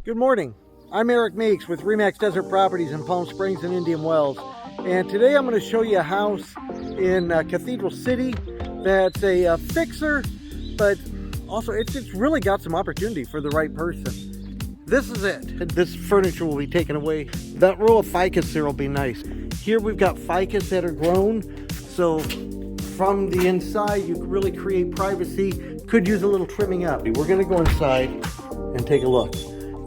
Good morning. I'm Eric Meeks with Remax Desert Properties in Palm Springs and Indian Wells. And today I'm going to show you a house in Cathedral City that's a fixer, but also it's really got some opportunity for the right person. This is it. This furniture will be taken away. That row of ficus there will be nice. Here we've got ficus that are grown, so from the inside you can really create privacy. Could use a little trimming up. We're going to go inside and take a look.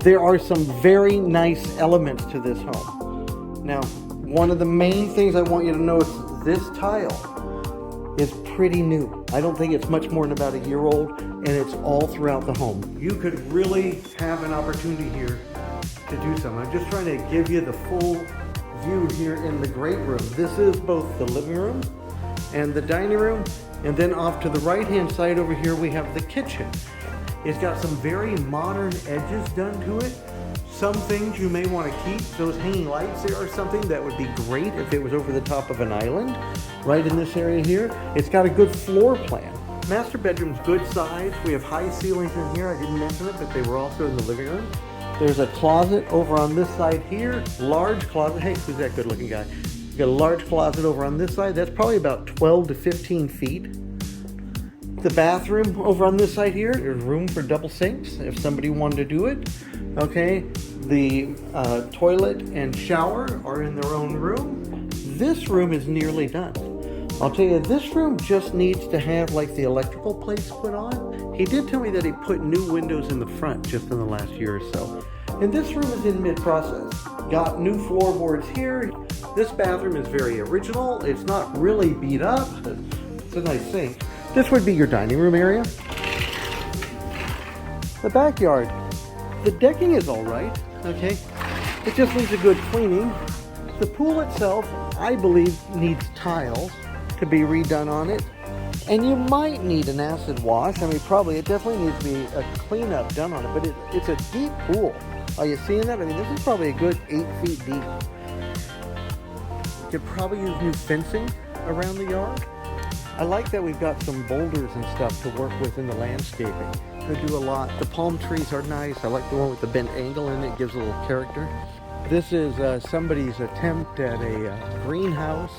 There are some very nice elements to this home. Now, one of the main things I want you to know is this tile is pretty new. I don't think it's much more than about a year old, and it's all throughout the home. You could really have an opportunity here to do something. I'm just trying to give you the full view here in the great room. This is both the living room and the dining room, and then off to the right-hand side over here we have the kitchen. It's got some very modern edges done to it. Some things you may want to keep. Those hanging lights there are something that would be great if it was over the top of an island, right in this area here. It's got a good floor plan. Master bedroom's good size. We have high ceilings in here. I didn't mention it, but they were also in the living room. There's a closet over on this side here. Large closet. Hey, who's that good looking guy? We've got a large closet over on this side. That's probably about 12 to 15 feet. The bathroom over on this side here, there's room for double sinks if somebody wanted to do it. Okay, the toilet and shower are in their own room. This room is nearly done. I'll tell you, this room just needs to have like the electrical plates put on. He did tell me that he put new windows in the front just in the last year or so. And this room is in mid-process. Got new floorboards here. This bathroom is very original. It's not really beat up. It's a nice sink. This would be your dining room area. The backyard. The decking is all right, okay? It just needs a good cleaning. The pool itself, I believe, needs tiles to be redone on it. And you might need an acid wash. I mean, probably, it definitely needs to be a cleanup done on it, but it's a deep pool. Are you seeing that? I mean, this is probably a good 8 feet deep. You could probably use new fencing around the yard. I like that we've got some boulders and stuff to work with in the landscaping. They do a lot. The palm trees are nice. I like the one with the bent angle in it. It gives a little character. This is somebody's attempt at a greenhouse,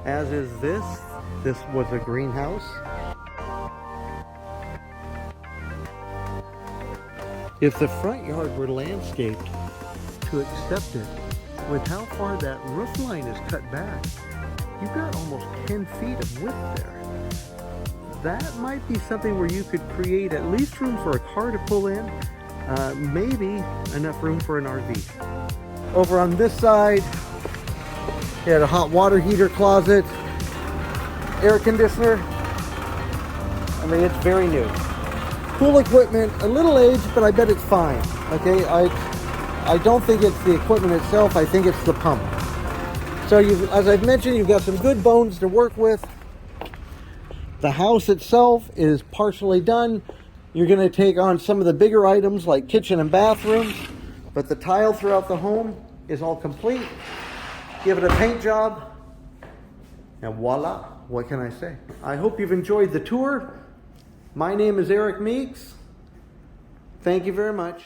as is this. This was a greenhouse. If the front yard were landscaped to accept it, with how far that roof line is cut back, you've got almost 10 feet of width there. That might be something where you could create at least room for a car to pull in, maybe enough room for an RV. Over on this side, you had a hot water heater closet, air conditioner. I mean, it's very new. Pool equipment, a little aged, but I bet it's fine. Okay, I don't think it's the equipment itself, I think it's the pump. So as I've mentioned, you've got some good bones to work with. The house itself is partially done. You're going to take on some of the bigger items like kitchen and bathrooms, but the tile throughout the home is all complete. Give it a paint job, and voila, what can I say? I hope you've enjoyed the tour. My name is Eric Meeks. Thank you very much.